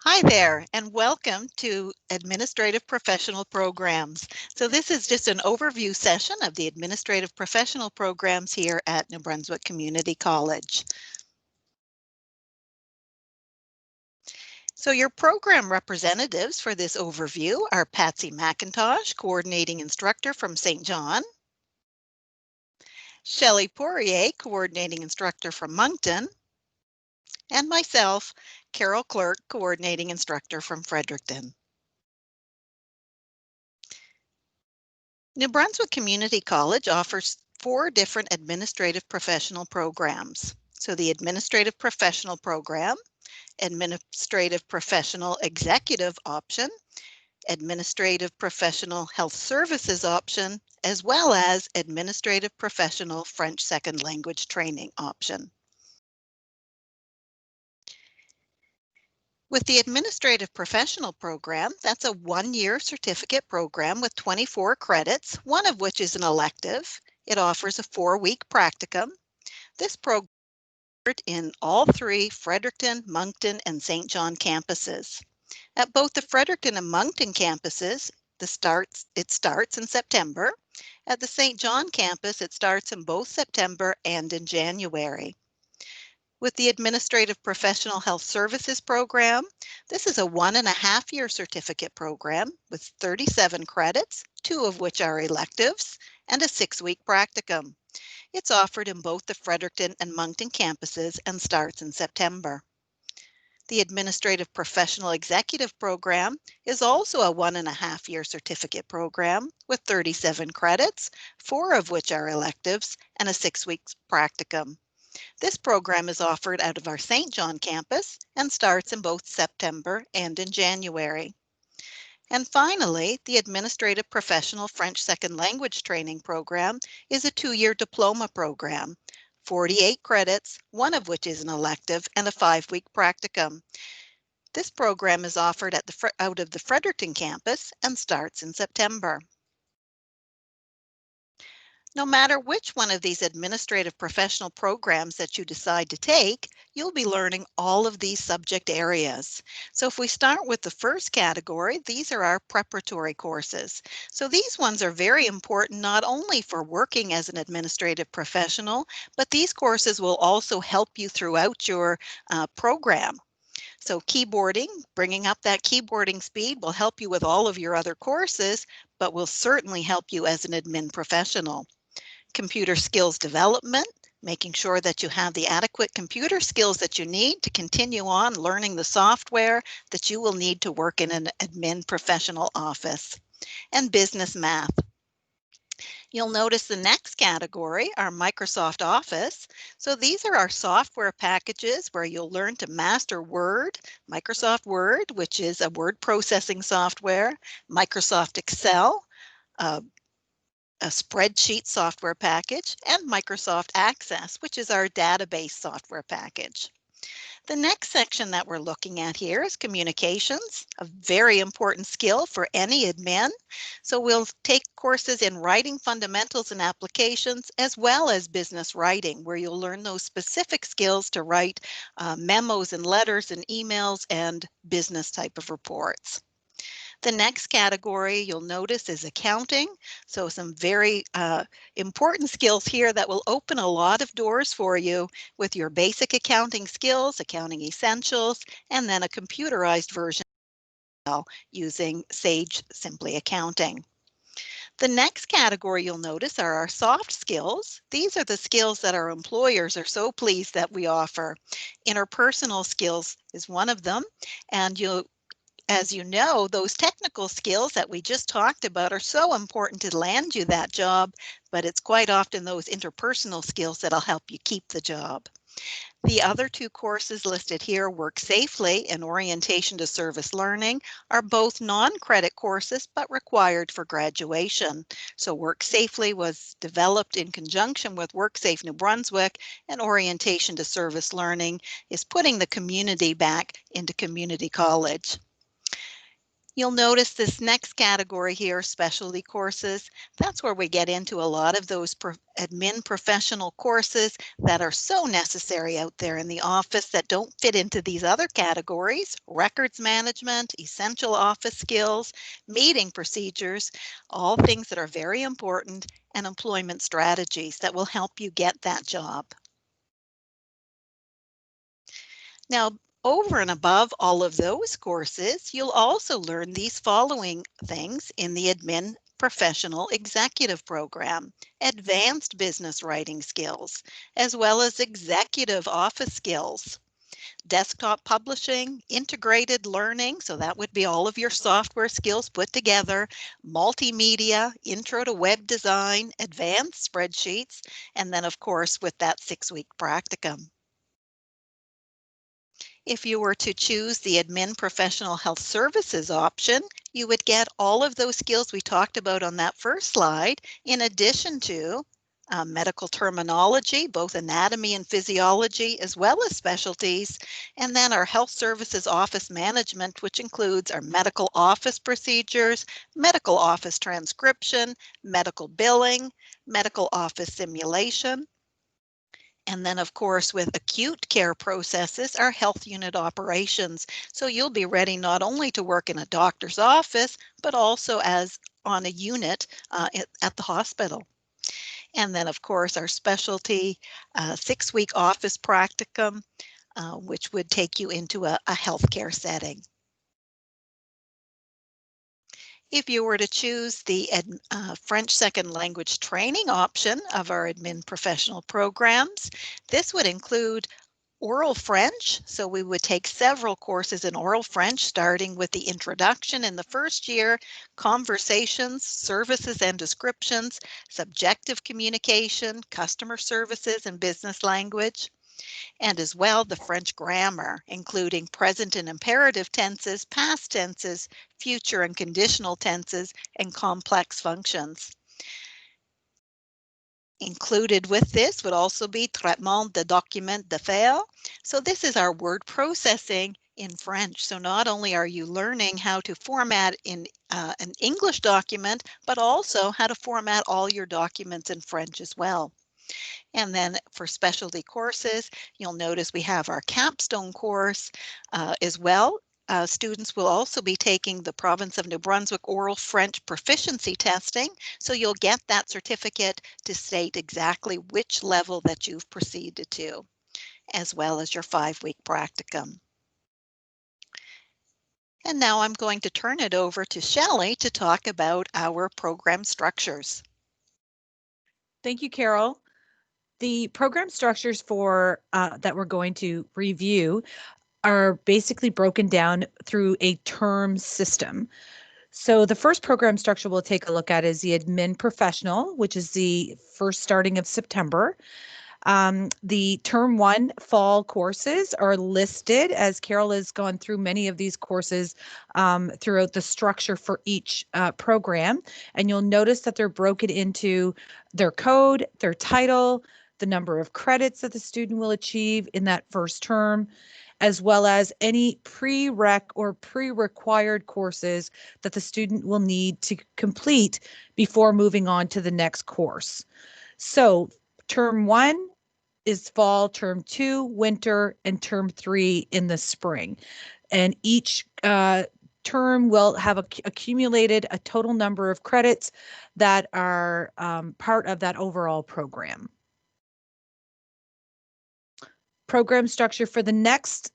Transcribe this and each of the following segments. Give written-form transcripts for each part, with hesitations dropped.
Hi there, and welcome to Administrative Professional Programs. So this is just an overview session of the Administrative Professional Programs here at New Brunswick Community College. So your program representatives for this overview are Patsy McIntosh, Coordinating Instructor from St. John, Shelley Poirier, Coordinating Instructor from Moncton, and myself, Carol Clerk, Coordinating Instructor from Fredericton. New Brunswick Community College offers 4 different administrative professional programs. So the Administrative Professional Program, Administrative Professional Executive option, Administrative Professional Health Services option, as well as Administrative Professional French Second Language Training option. With the Administrative Professional Program, that's a 1-year certificate program with 24 credits, one of which is an elective. It offers a 4-week practicum. This program is offered in all 3 Fredericton, Moncton, and St. John campuses. At both the Fredericton and Moncton campuses, it starts in September. At the St. John campus, it starts in both September and in January. With the Administrative Professional Health Services Program, this is a 1.5-year certificate program with 37 credits, 2 of which are electives, and a 6-week practicum. It's offered in both the Fredericton and Moncton campuses and starts in September. The Administrative Professional Executive Program is also a 1.5-year certificate program with 37 credits, 4 of which are electives, and a 6-week practicum. This program is offered out of our St. John campus and starts in both September and in January. And finally, the Administrative Professional French Second Language Training Program is a 2-year diploma program, 48 credits, 1 of which is an elective, and a 5-week practicum. This program is offered out of the Fredericton campus and starts in September. No matter which one of these administrative professional programs that you decide to take, you'll be learning all of these subject areas. So if we start with the first category, these are our preparatory courses. So these ones are very important not only for working as an administrative professional, but these courses will also help you throughout your program. So keyboarding, bringing up that keyboarding speed will help you with all of your other courses, but will certainly help you as an admin professional. Computer skills development, making sure that you have the adequate computer skills that you need to continue on learning the software that you will need to work in an admin professional office. And business math. You'll notice the next category are Microsoft Office. So these are our software packages where you'll learn to master Word, Microsoft Word, which is a word processing software, Microsoft Excel, a spreadsheet software package, and Microsoft Access, which is our database software package. The next section that we're looking at here is communications, a very important skill for any admin. So we'll take courses in writing fundamentals and applications, as well as business writing, where you'll learn those specific skills to write memos and letters and emails and business type of reports. The next category you'll notice is accounting. So some very important skills here that will open a lot of doors for you with your basic accounting skills, accounting essentials, and then a computerized version using Sage Simply Accounting. The next category you'll notice are our soft skills. These are the skills that our employers are so pleased that we offer. Interpersonal skills is one of them, and as you know, those technical skills that we just talked about are so important to land you that job, but it's quite often those interpersonal skills that'll help you keep the job. The other 2 courses listed here, Work Safely and Orientation to Service Learning, are both non-credit courses but required for graduation. So Work Safely was developed in conjunction with WorkSafe New Brunswick, and Orientation to Service Learning is putting the community back into community college. You'll notice this next category here, specialty courses. That's where we get into a lot of those admin professional courses that are so necessary out there in the office that don't fit into these other categories: records management, essential office skills, meeting procedures, all things that are very important, and employment strategies that will help you get that job. Now, over and above all of those courses, you'll also learn these following things in the Admin Professional Executive Program: advanced business writing skills, as well as executive office skills, desktop publishing, integrated learning, so that would be all of your software skills put together, multimedia, intro to web design, advanced spreadsheets, and then of course with that 6-week practicum. If you were to choose the Admin Professional Health Services option, you would get all of those skills we talked about on that first slide, in addition to medical terminology, both anatomy and physiology, as well as specialties, and then our health services office management, which includes our medical office procedures, medical office transcription, medical billing, medical office simulation. And then, of course, with acute care processes, our health unit operations. So you'll be ready not only to work in a doctor's office, but also as on a unit at the hospital. And then, of course, our specialty 6-week office practicum, which would take you into a healthcare setting. If you were to choose the French second language training option of our admin professional programs, this would include oral French. So we would take several courses in oral French, starting with the introduction in the first year, conversations, services and descriptions, subjective communication, customer services, and business language, and as well the French grammar, including present and imperative tenses, past tenses, future and conditional tenses, and complex functions. Included with this would also be traitement de documents d'affaires. So this is our word processing in French. So not only are you learning how to format in an English document, but also how to format all your documents in French as well. And then for specialty courses, you'll notice we have our capstone course as well. Students will also be taking the Province of New Brunswick Oral French Proficiency Testing, so you'll get that certificate to state exactly which level that you've proceeded to, as well as your 5-week practicum. And now I'm going to turn it over to Shelley to talk about our program structures. Thank you, Carol. The program structures for that we're going to review are basically broken down through a term system. So the first program structure we'll take a look at is the admin professional, which is the first starting of September. The term 1 fall courses are listed, as Carol has gone through many of these courses throughout the structure for each program. And you'll notice that they're broken into their code, their title, the number of credits that the student will achieve in that first term, as well as any prereq or pre-required courses that the student will need to complete before moving on to the next course. So term 1 is fall, term 2 winter, and term 3 in the spring. And each term will have accumulated a total number of credits that are part of that overall program. Program structure for the next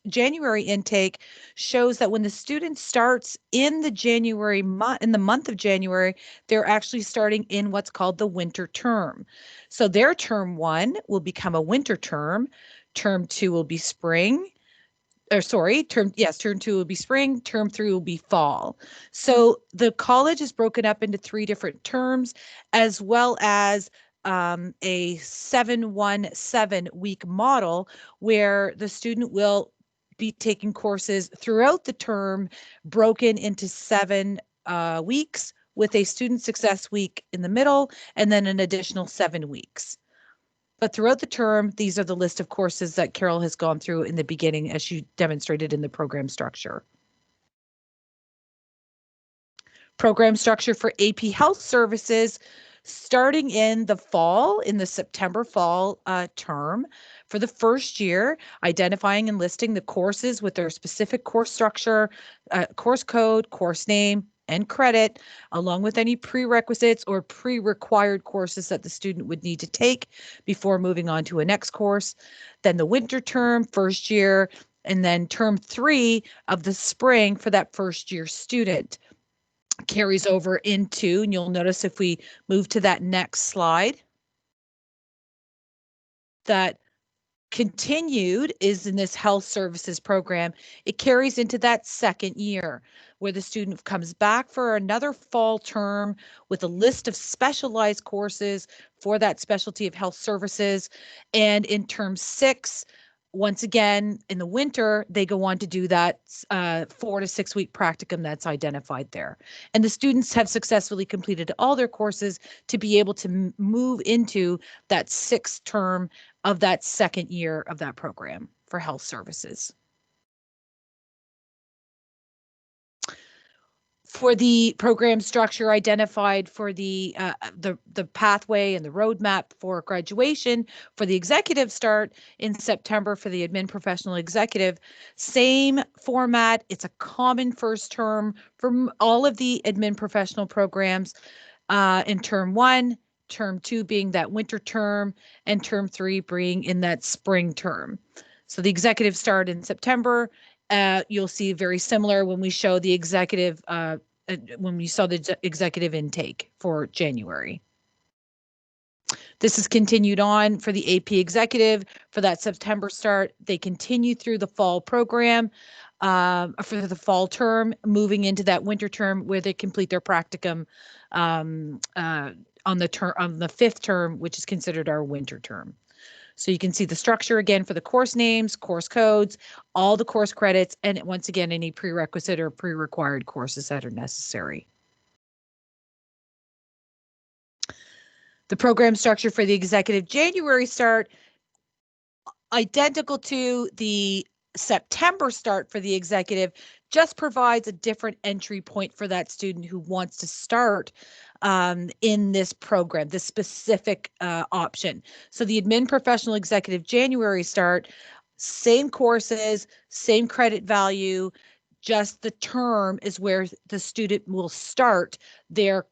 January intake shows that when the student starts in the month of January, they're actually starting in what's called the winter term. So their term 1 will become a winter term. Term 2 will be spring. Term 2 will be spring, term 3 will be fall. So the college is broken up into 3 different terms, as well as a 7-1-7 week model where the student will be taking courses throughout the term, broken into 7 weeks, with a student success week in the middle, and then an additional 7 weeks. But throughout the term, these are the list of courses that Carol has gone through in the beginning as she demonstrated in the program structure. Program structure for AP Health Services starting in the fall, in the September fall term for the first year, identifying and listing the courses with their specific course structure, course code, course name, and credit, along with any prerequisites or pre-required courses that the student would need to take before moving on to a next course. Then the winter term, first year, and then term 3 of the spring for that first year student carries over into, and you'll notice if we move to that next slide, that continued is in this health services program. It carries into that second year where the student comes back for another fall term with a list of specialized courses for that specialty of health services. And in term 6, once again, in the winter, they go on to do that 4 to 6 week practicum that's identified there. And the students have successfully completed all their courses to be able to move into that 6th term of that second year of that program for health services. For the program structure identified for the pathway and the roadmap for graduation, for the executive start in September for the admin professional executive, same format. It's a common first term for all of the admin professional programs in term 1, term 2 being that winter term, and term 3 being in that spring term. So the executive start in September. You'll see very similar when we show the executive, when we saw the executive intake for January. This is continued on for the AP executive for that September start. They continue through the fall program for the fall term, moving into that winter term where they complete their practicum on the 5th term, which is considered our winter term. So you can see the structure again for the course names, course codes, all the course credits, and once again, any prerequisite or pre-required courses that are necessary. The program structure for the executive January start, identical to the September start for the executive, just provides a different entry point for that student who wants to start in this program, this specific option. So the admin professional executive January start, same courses, same credit value, just the term is where the student will start their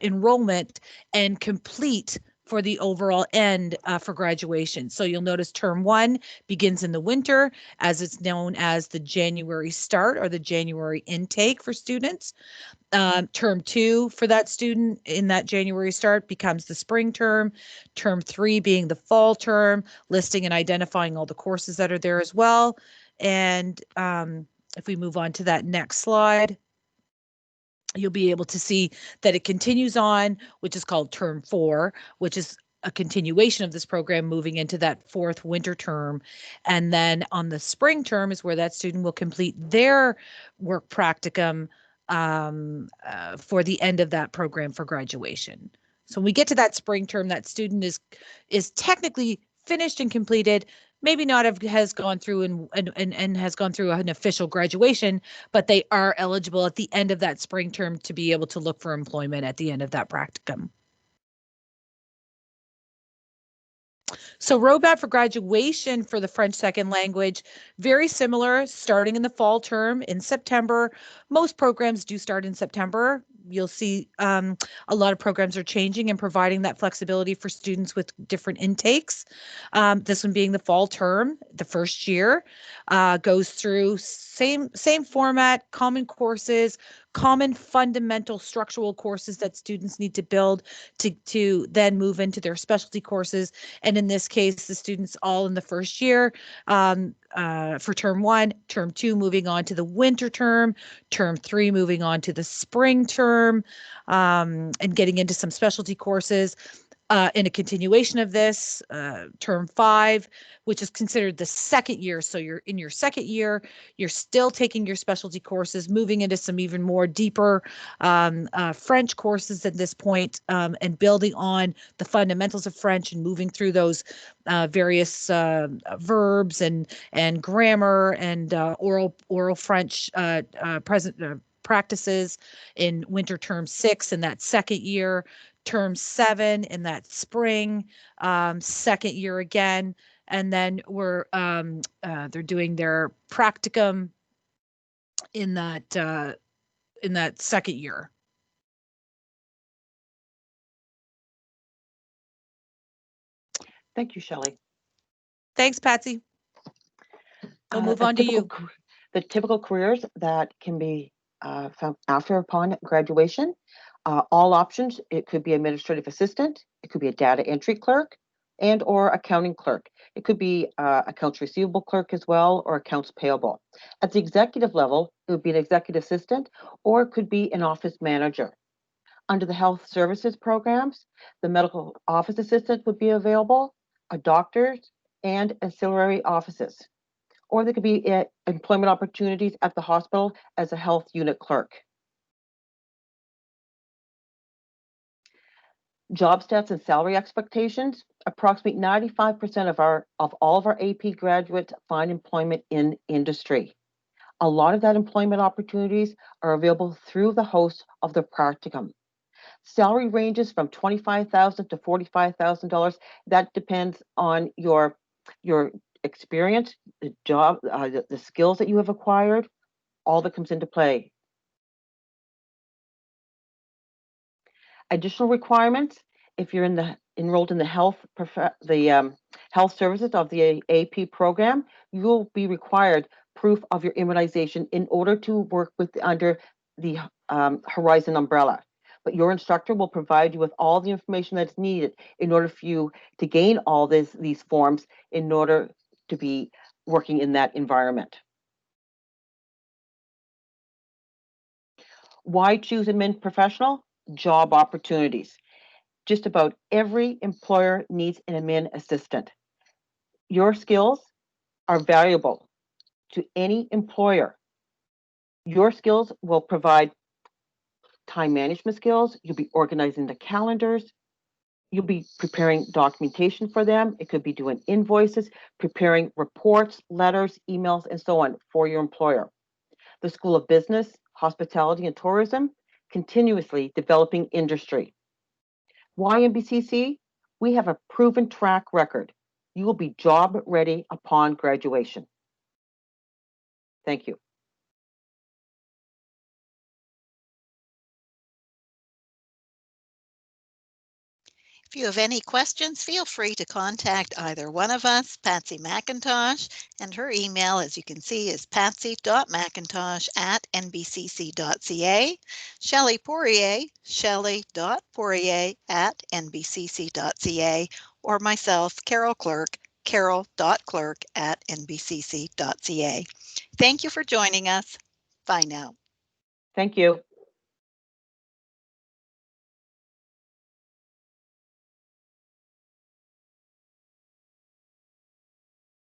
enrollment and complete for the overall end for graduation. So you'll notice term 1 begins in the winter, as it's known as the January start or the January intake for students. Term 2 for that student in that January start becomes the spring term. Term 3 being the fall term, listing and identifying all the courses that are there as well. And if we move on to that next slide, you'll be able to see that it continues on, which is called term 4, which is a continuation of this program moving into that 4th winter term. And then on the spring term is where that student will complete their work practicum for the end of that program for graduation. So when we get to that spring term, that student is technically finished and completed, maybe not has gone through and has gone through an official graduation, but they are eligible at the end of that spring term to be able to look for employment at the end of that practicum. So roadmap for graduation for the French second language, very similar, starting in the fall term in September. Most programs do start in September. You'll see a lot of programs are changing and providing that flexibility for students with different intakes. This one being the fall term, the first year, goes through same format, common courses, common fundamental structural courses that students need to build to then move into their specialty courses. And in this case, the students all in the first year for term 1, term 2 moving on to the winter term 3 moving on to the spring term, and getting into some specialty courses. In a continuation of this, term 5, which is considered the second year. So you're in your second year, you're still taking your specialty courses, moving into some even more deeper French courses at this point, and building on the fundamentals of French and moving through those various verbs and grammar and oral French practices in winter term 6 in that second year, term 7 in that spring, second year again, and then they're doing their practicum in that second year. Thank you, Shelley. Thanks, Patsy. We'll move on to you. The typical careers that can be found upon graduation, all options. It could be administrative assistant, it could be a data entry clerk, and or accounting clerk. It could be accounts receivable clerk as well, or accounts payable. At the executive level, it would be an executive assistant, or it could be an office manager. Under the health services programs, the medical office assistant would be available, a doctor's, and ancillary offices. Or there could be employment opportunities at the hospital as a health unit clerk. Job stats and salary expectations. Approximately 95% of all of our AP graduates find employment in industry. A lot of that employment opportunities are available through the host of the practicum. Salary ranges from $25,000 to $45,000. That depends on your experience, the job, the skills that you have acquired, all that comes into play. Additional requirements: if you're enrolled in the health services of the AP program, you will be required proof of your immunization in order to work under the Horizon umbrella. But your instructor will provide you with all the information that's needed in order for you to gain all these forms in order to be working in that environment. Why choose admin professional? Job opportunities. Just about every employer needs an admin assistant. Your skills are valuable to any employer. Your skills will provide time management skills. You'll be organizing the calendars. You'll be preparing documentation for them. It could be doing invoices, preparing reports, letters, emails, and so on for your employer. The School of Business, Hospitality, and Tourism, continuously developing industry. Why NBCC? We have a proven track record. You will be job ready upon graduation. Thank you. If you have any questions, feel free to contact either one of us, Patsy McIntosh, and her email, as you can see, is patsy.mcintosh@nbcc.ca, Shelley Poirier, shelley.poirier@nbcc.ca, or myself, Carol Clerk, carol.clerk@nbcc.ca. Thank you for joining us. Bye now. Thank you.